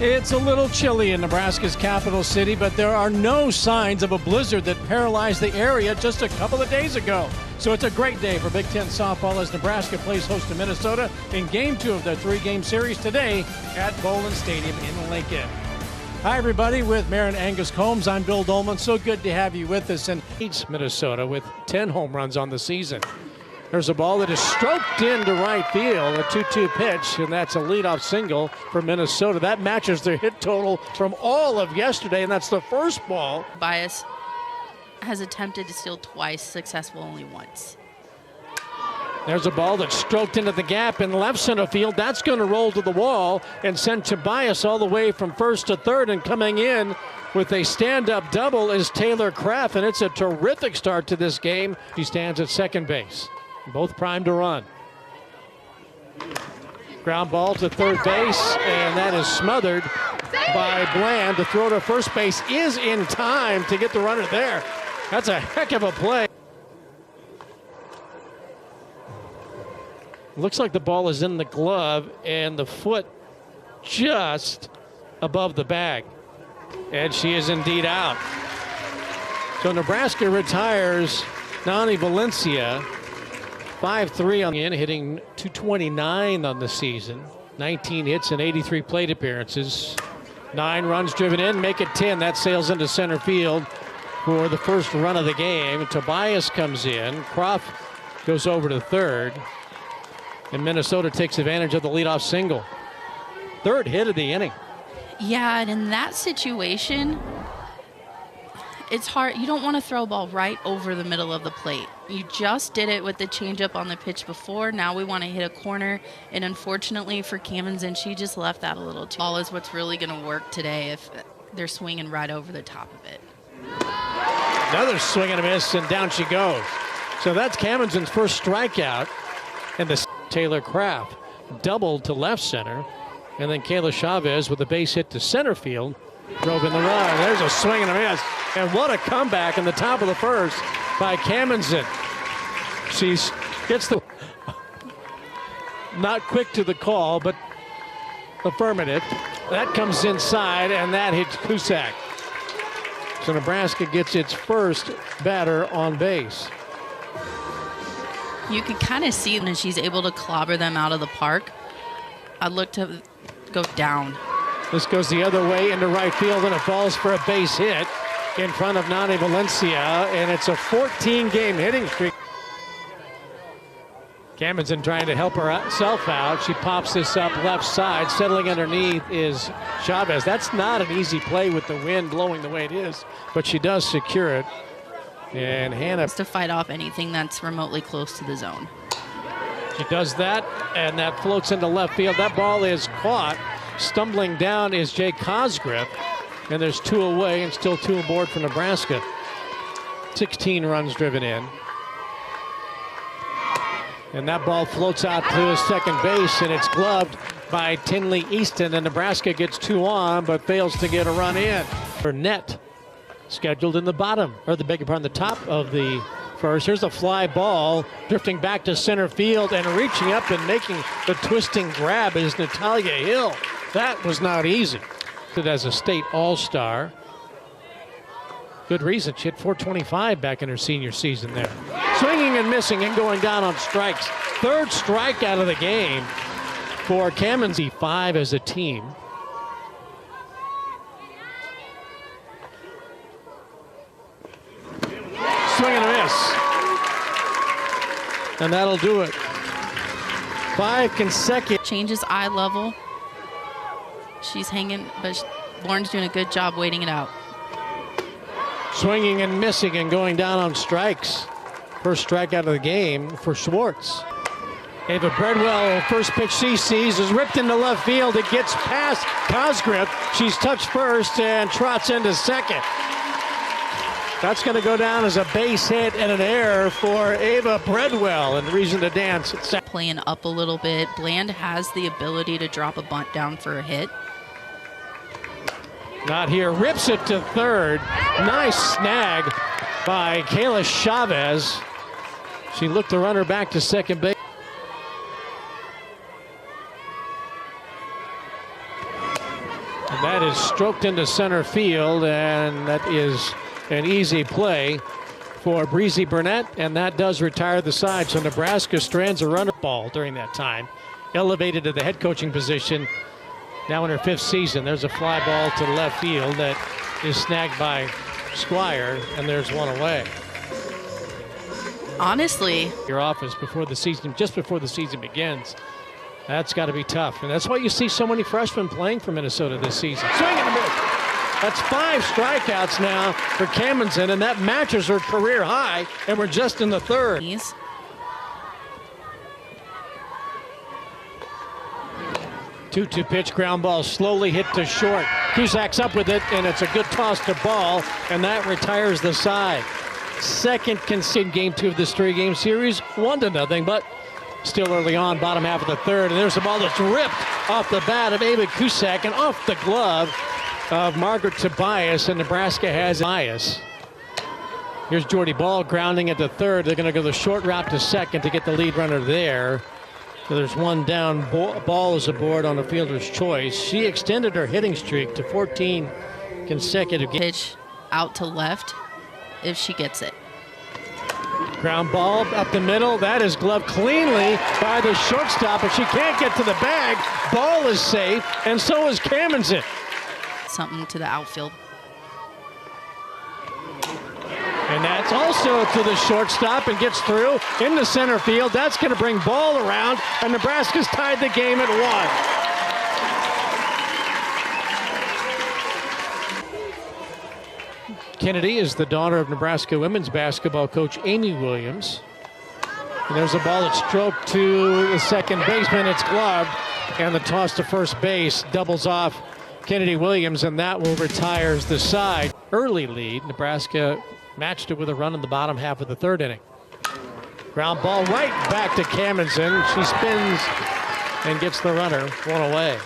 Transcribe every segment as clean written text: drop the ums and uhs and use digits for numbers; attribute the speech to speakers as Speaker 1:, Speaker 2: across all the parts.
Speaker 1: It's a little chilly in Nebraska's capital city, but there are no signs of a blizzard that paralyzed the area just a couple of days ago. So it's a great day for Big Ten softball as Nebraska plays host to Minnesota in Game 2 of their 3-game series today at Bowlin Stadium in Lincoln. Hi, everybody. With Mayor and Angus Combs, I'm Bill Dolman. So good to have you with us. And leads Minnesota with 10 home runs on the season. There's a ball that is stroked into right field, a 2-2 pitch, and that's a leadoff single for Minnesota. That matches their hit total from all of yesterday, and that's the first ball.
Speaker 2: Bias has attempted to steal twice, successful only once.
Speaker 1: There's a ball that's stroked into the gap in left center field. That's going to roll to the wall and send Tobias all the way from first to third, and coming in with a stand-up double is Taylor Kraft, and it's a terrific start to this game. He stands at second base. Both primed to run. Ground ball to third base, and that is smothered by Bland. The throw to first base is in time to get the runner there. That's a heck of a play. Looks like the ball is in the glove and the foot just above the bag. And she is indeed out. So Nebraska retires Nani Valencia. 5-3 on the end, hitting .229 on the season. 19 hits and 83 plate appearances. 9 runs driven in, make it 10. That sails into center field for the first run of the game. Tobias comes in. Croft goes over to third. And Minnesota takes advantage of the leadoff single. Third hit of the inning.
Speaker 2: Yeah, and in that situation, it's hard. You don't want to throw a ball right over the middle of the plate. You just did it with the changeup on the pitch before. Now we want to hit a corner. And unfortunately for Cammonson, she just left that a little too. Ball is what's really going to work today if they're swinging right over the top of it.
Speaker 1: Another swing and a miss, and down she goes. So that's Cammonson's first strikeout. And the Taylor Kraft doubled to left center. And then Kayla Chavez with a base hit to center field. Drove in the run. There's a swing and a miss. And what a comeback in the top of the first by Cammondson. She gets the not quick to the call, but affirmative. That comes inside, and that hits Cusack. So Nebraska gets its first batter on base.
Speaker 2: You can kind of see that she's able to clobber them out of the park. I'd look to go down.
Speaker 1: This goes the other way into right field, and it falls for a base hit in front of Nani Valencia, and it's a 14-game hitting streak. Cammondson trying to help herself out. She pops this up left side. Settling underneath is Chavez. That's not an easy play with the wind blowing the way it is, but she does secure it. And Hannah
Speaker 2: to fight off anything that's remotely close to the zone.
Speaker 1: She does that, and that floats into left field. That ball is caught. Stumbling down is Jay Cosgriff, and there's 2 away and still 2 aboard for Nebraska. 16 runs driven in. And that ball floats out to second base, and it's gloved by Tinley Easton, and Nebraska gets 2 on, but fails to get a run in. Her net scheduled in the bottom, or the the top of the first. Here's a fly ball drifting back to center field, and reaching up and making the twisting grab is Natalia Hill. That was not easy. As a state all-star. Good reason. She hit .425 back in her senior season there. Swinging and missing and going down on strikes. Third strikeout of the game for Cammonsy. 5 as a team. Swing and a miss. And that'll do it. 5 consecutive.
Speaker 2: Changes eye level. She's hanging, but Lauren's doing a good job waiting it out.
Speaker 1: Swinging and missing and going down on strikes. First strikeout of the game for Schwartz. Ava Breadwell, first pitch she sees is ripped into left field. It gets past Cosgriff. She's touched first and trots into second. That's going to go down as a base hit and an error for Ava Breadwell, and reason to dance.
Speaker 2: Playing up a little bit. Bland has the ability to drop a bunt down for a hit.
Speaker 1: Not here. Rips it to third. Nice snag by Kayla Chavez. She looked the runner back to second base. And that is stroked into center field, and that is an easy play for Breezy Burnett, and that does retire the side. So Nebraska strands a runner ball during that time, elevated to the head coaching position, now in her 5th season. There's a fly ball to left field that is snagged by Squire, and there's one away.
Speaker 2: Honestly,
Speaker 1: Your office before the season, just before the season begins. That's got to be tough, and that's why you see so many freshmen playing for Minnesota this season. Swing and a miss. That's 5 strikeouts now for Cammonson, and that matches her career high, and we're just in the 3rd. 2-2 pitch, ground ball, slowly hit to short. Cusack's up with it, and it's a good toss to ball, and that retires the side. Second conceded game 2 of this 3-game series, 1-0, but still early on, bottom half of the 3rd, and there's a ball that's ripped off the bat of Ava Cusack and off the glove of Margaret Tobias, and Nebraska has Tobias. Here's Jordy Ball grounding at the 3rd. They're going to go the short route to second to get the lead runner there. So there's one down. Ball is aboard on a fielder's choice. She extended her hitting streak to 14 consecutive games.
Speaker 2: pitch out to left if she gets it.
Speaker 1: Ground ball up the middle. That is gloved cleanly by the shortstop, but she can't get to the bag. Ball is safe, and so is Cammonson.
Speaker 2: Something to the outfield.
Speaker 1: And that's also to the shortstop and gets through into center field. That's going to bring Ball around, and Nebraska's tied the game at 1. Kennedy is the daughter of Nebraska women's basketball coach Amy Williams. And there's a ball that's stroked to the second baseman. It's gloved, and the toss to first base doubles off Kennedy Williams, and that will retires the side. Early lead. Nebraska matched it with a run in the bottom half of the 3rd inning. Ground ball right back to Cammonson. She spins and gets the runner one away.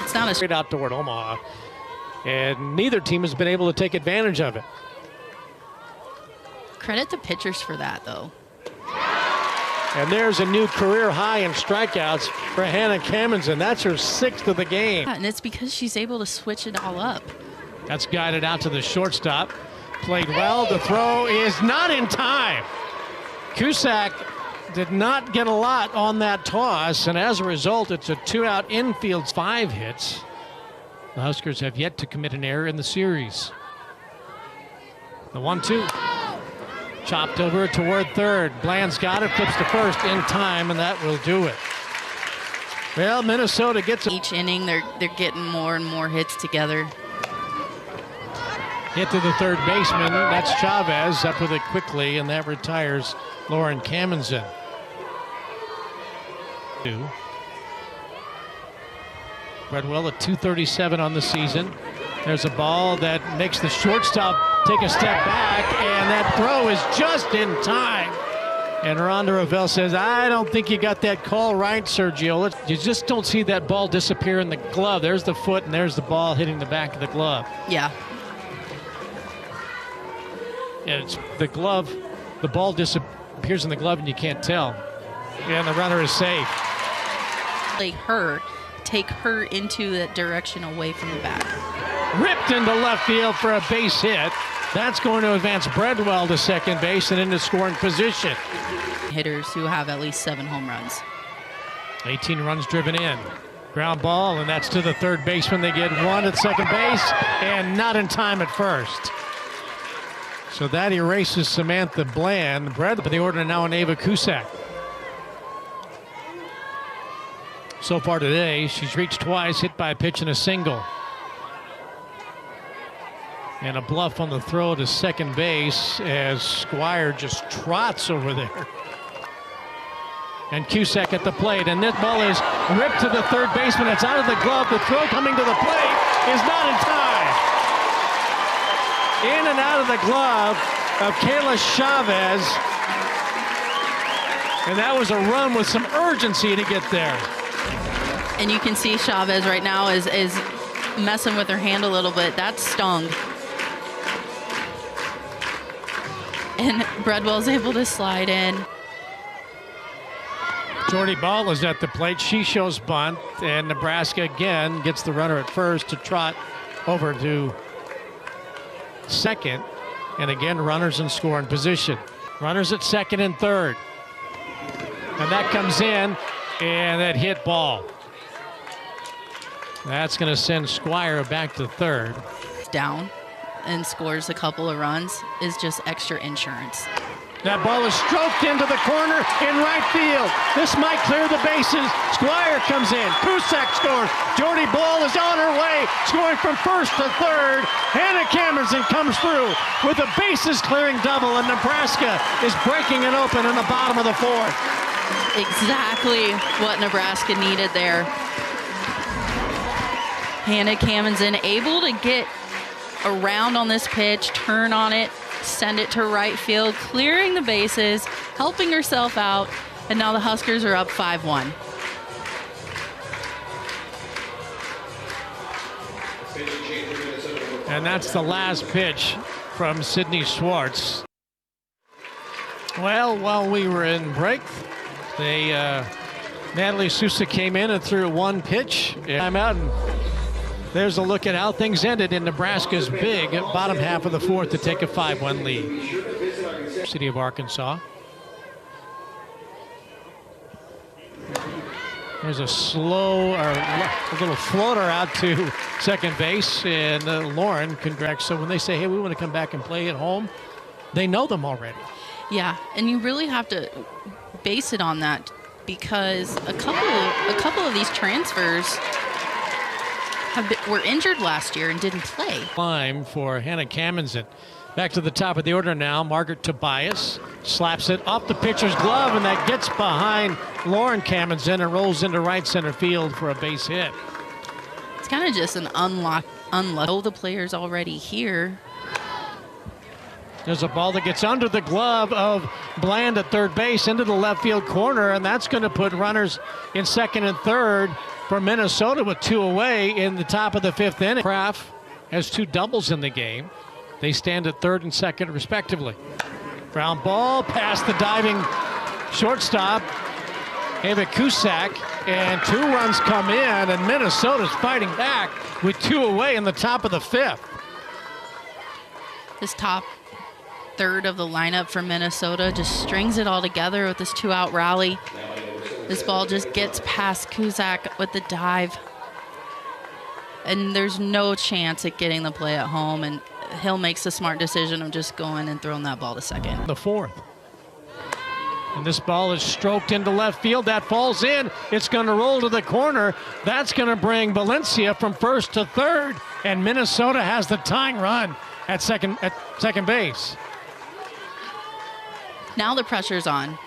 Speaker 2: It's not a
Speaker 1: Straight out toward Omaha, and neither team has been able to take advantage of it.
Speaker 2: credit the pitchers for that, though.
Speaker 1: And there's a new career high in strikeouts for Hannah Cammonson. That's her 6th of the game.
Speaker 2: Yeah, and it's because she's able to switch it all up.
Speaker 1: That's guided out to the shortstop. Played well. The throw is not in time. Cusack did not get a lot on that toss, and as a result, it's a 2-out infield, 5 hits. The Huskers have yet to commit an error in the series. The 1-2. Chopped over toward 3rd. Bland's got it, flips to first in time, and that will do it. Well, Minnesota gets
Speaker 2: Each inning, they're getting more and more hits together.
Speaker 1: hit to the 3rd baseman. That's Chavez up with it quickly, and that retires Lauren Cammonson. Bredwell at .237 on the season. There's a ball that makes the shortstop take a step back, and that throw is just in time. And Rhonda Ravel says, I don't think you got that call right, Sergio. You just don't see that ball disappear in the glove. There's the foot, and there's the ball hitting the back of the glove.
Speaker 2: Yeah.
Speaker 1: And it's the glove, the ball disappears in the glove, and you can't tell. And the runner is safe.
Speaker 2: Take her into that direction away from the bat.
Speaker 1: Ripped into left field for a base hit. That's going to advance Bredwell to second base and into scoring position.
Speaker 2: Hitters who have at least 7 home runs.
Speaker 1: 18 runs driven in. Ground ball, and that's to the 3rd baseman. They get 1 at second base, and not in time at first. So that erases Samantha Bland. Bredwell in the order now on Ava Cusack. So far today, she's reached twice, hit by a pitch and a single. And a bluff on the throw to second base as Squire just trots over there. And Cusack at the plate, and this ball is ripped to the 3rd baseman. It's out of the glove. The throw coming to the plate is not in time. In and out of the glove of Kayla Chavez. And that was a run with some urgency to get there.
Speaker 2: And you can see Chavez right now is messing with her hand a little bit. That stung. And Bredwell's able to slide in.
Speaker 1: Jordy Ball is at the plate. She shows bunt, and Nebraska again gets the runner at first to trot over to second. And again, runners in scoring position. Runners at second and third. And that comes in, and that hit ball. That's going to send Squire back to third.
Speaker 2: Down and scores a couple of runs is just extra insurance.
Speaker 1: That ball is stroked into the corner in right field. This might clear the bases. Squire comes in. Cusack scores. Jordy Ball is on her way, scoring from first to third. Hannah Cameron comes through with a bases clearing double, and Nebraska is breaking it open in the bottom of the fourth.
Speaker 2: Exactly what Nebraska needed there. Hannah Cameron able to get around on this pitch, turn on it, send it to right field, clearing the bases, helping herself out, and now the Huskers are up 5-1.
Speaker 1: And that's the last pitch from Sydney Schwartz. Well, while we were in break, Natalie Sousa came in and threw one pitch. I'm out, and there's a look at how things ended in Nebraska's big bottom half of the fourth to take a 5-1 lead. City of Arkansas. There's a little floater out to second base, and Lauren congrats. So when they say, hey, we want to come back and play at home, they know them already.
Speaker 2: Yeah, and you really have to base it on that, because a couple of these transfers were injured last year and didn't play.
Speaker 1: Climb for Hannah Cameron. Back to the top of the order now. Margaret Tobias slaps it off the pitcher's glove, and that gets behind Lauren Cameron and rolls into right center field for a base hit.
Speaker 2: It's kind of just an unlock. Oh, the player's already here.
Speaker 1: There's a ball that gets under the glove of Bland at third base into the left field corner, and that's going to put runners in second and third for Minnesota with two away in the top of the fifth inning. Kraft has two doubles in the game. They stand at third and second respectively. Ground ball past the diving shortstop, Ava Cusack, and two runs come in, and Minnesota's fighting back with two away in the top of the fifth.
Speaker 2: This top third of the lineup for Minnesota just strings it all together with this two-out rally. This ball just gets past Cusack with the dive, and there's no chance at getting the play at home, and Hill makes the smart decision of just going and throwing that ball to second.
Speaker 1: The fourth. And this ball is stroked into left field. That falls in. It's going to roll to the corner. That's going to bring Valencia from first to third, and Minnesota has the tying run at second base.
Speaker 2: Now the pressure's on.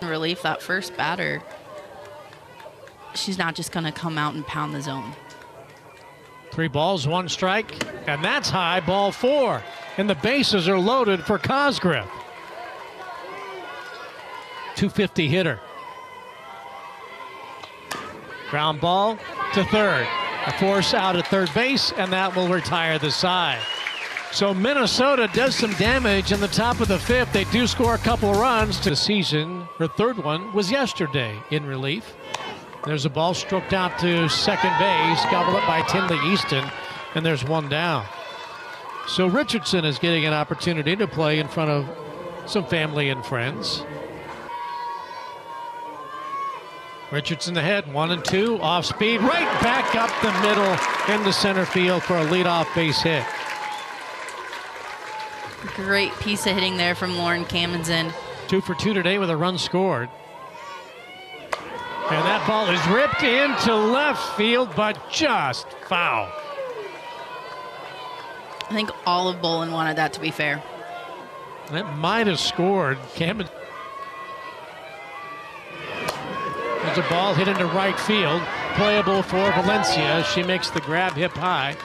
Speaker 2: In relief, that first batter, she's not just going to come out and pound the zone.
Speaker 1: 3 balls, 1 strike, and that's high, ball 4. And the bases are loaded for Cosgriff. 250 hitter. Ground ball to third. A force out at third base, and that will retire the side. So Minnesota does some damage in the top of the fifth. They do score a couple of runs to the season. Her third one was yesterday in relief. There's a ball stroked out to second base, gobbled up by Tinley Easton, and there's one down. So Richardson is getting an opportunity to play in front of some family and friends. Richardson ahead, 1 and 2, off speed, right back up the middle into center field for a leadoff base hit.
Speaker 2: Great piece of hitting there from Lauren Cameron.
Speaker 1: 2 for 2 today with a run scored. And that ball is ripped into left field, but just foul.
Speaker 2: I think all of Bolin wanted that to be fair.
Speaker 1: That might have scored. Cameron. There's a ball hit into right field, playable for Valencia. She makes the grab hip high,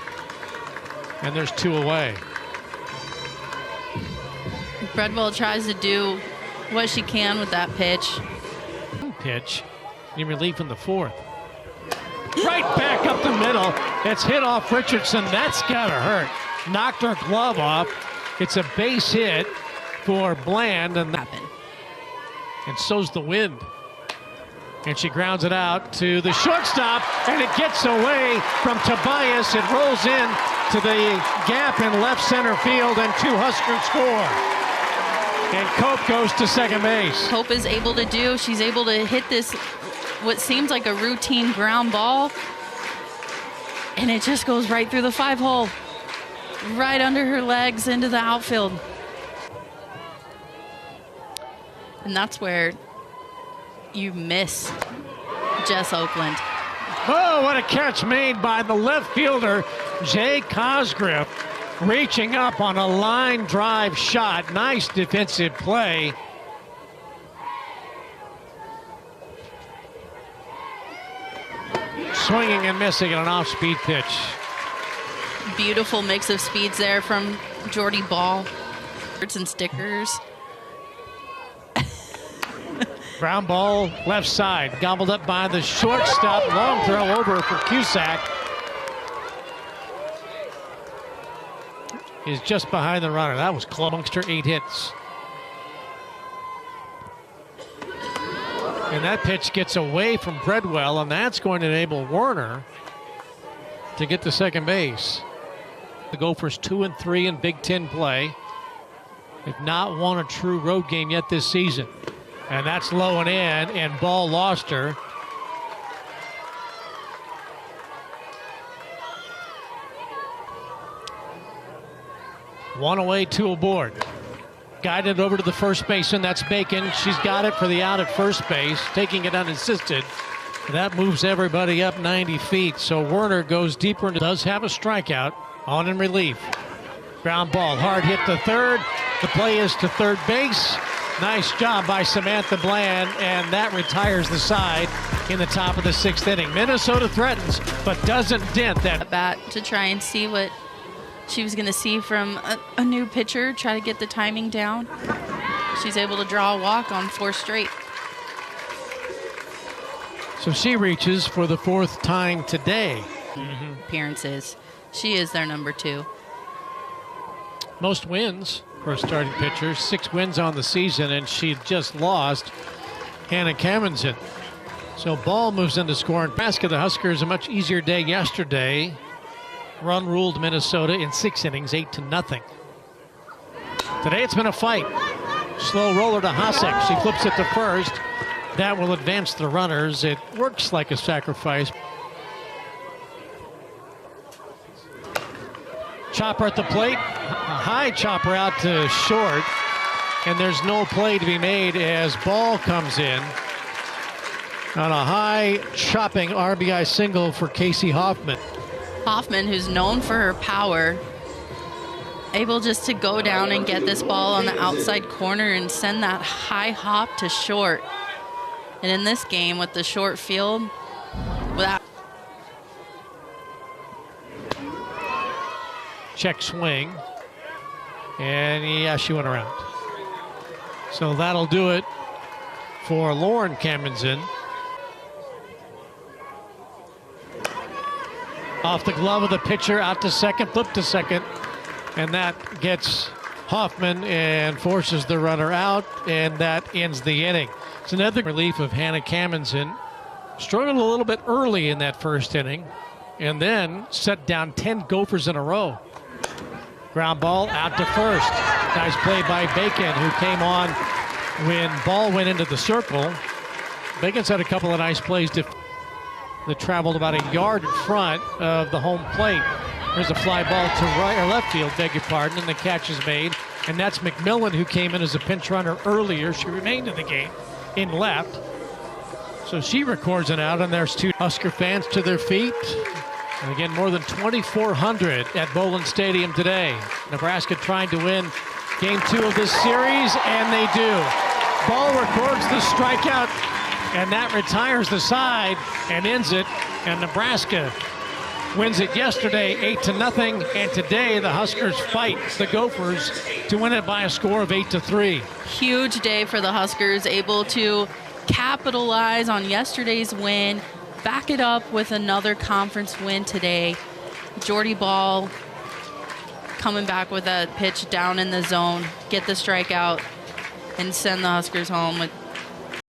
Speaker 1: and there's 2 away.
Speaker 2: Breadwell tries to do what she can with that pitch.
Speaker 1: Pitch in relief in the fourth. Right back up the middle. It's hit off Richardson. That's gotta hurt. Knocked her glove off. It's a base hit for Bland, and so's the wind. And she grounds it out to the shortstop, and it gets away from Tobias. It rolls in to the gap in left center field, and 2 Huskers score. And Cope goes to second base.
Speaker 2: Cope is able to do, she's able to hit this, what seems like a routine ground ball, and it just goes right through the 5-hole, right under her legs into the outfield. And that's where you miss Jess Oakland.
Speaker 1: Oh, what a catch made by the left fielder, Jay Cosgriff, reaching up on a line drive shot. Nice defensive play. Swinging and missing on an off-speed pitch.
Speaker 2: Beautiful mix of speeds there from Jordy Ball. And stickers.
Speaker 1: Ground ball left side, gobbled up by the shortstop. Long throw over for Cusack. Is just behind the runner. That was close. Amongst her 8 hits. And that pitch gets away from Breadwell, and that's going to enable Werner to get to second base. The Gophers 2-3 in Big Ten play. They've not won a true road game yet this season. And that's low and in, and Ball lost her. One away, 2 aboard. Guided over to the first baseman, that's Bacon. She's got it for the out at first base, taking it unassisted. That moves everybody up 90 feet, so Werner goes deeper and does have a strikeout on in relief. Ground ball, hard hit to third. The play is to third base. Nice job by Samantha Bland, and that retires the side in the top of the 6th inning. Minnesota threatens, but doesn't dent that
Speaker 2: bat to try and see what she was going to see from a new pitcher, try to get the timing down. She's able to draw a walk on 4 straight.
Speaker 1: So she reaches for the 4th time today.
Speaker 2: Appearances. She is their number 2.
Speaker 1: Most wins for a starting pitcher, 6 wins on the season, and she just lost Hannah Kamenson. So Ball moves into scoring. Nebraska, the Huskers, a much easier day yesterday. Run ruled Minnesota in 6 innings, 8-0. Today it's been a fight. Slow roller to Hasek. She flips it to first. That will advance the runners. It works like a sacrifice. Chopper at the plate. A high chopper out to short. And there's no play to be made as Ball comes in on a high chopping RBI single for Casey Hoffman.
Speaker 2: Hoffman, who's known for her power, able just to go down and get this ball on the outside corner and send that high hop to short. And in this game with the short field, without
Speaker 1: check swing, and yeah, she went around. So that'll do it for Lauren Kamenson. Off the glove of the pitcher, out to second, flip to second, and that gets Hoffman and forces the runner out, and that ends the inning. It's another relief of Hannah Kamenson. Struggled a little bit early in that first inning, and then set down 10 Gophers in a row. Ground ball out to first. Nice play by Bacon, who came on when Ball went into the circle. Bacon's had a couple of nice plays that traveled about a yard in front of the home plate. There's a fly ball to right or left field, beg your pardon, and the catch is made. And that's McMillan, who came in as a pinch runner earlier. She remained in the game in left. So she records an out, and there's 2 Husker fans to their feet. And again, more than 2,400 at Bowlin Stadium today. Nebraska trying to win game 2 of this series, and they do. Ball records the strikeout, and that retires the side and ends it. And Nebraska wins it yesterday 8-0, and today the Huskers fight the Gophers to win it by a score of 8-3.
Speaker 2: huge day for the Huskers, able to capitalize on yesterday's win, back it up with another conference win today. Jordy Ball coming back with a pitch down in the zone, get the strikeout, and send the Huskers home with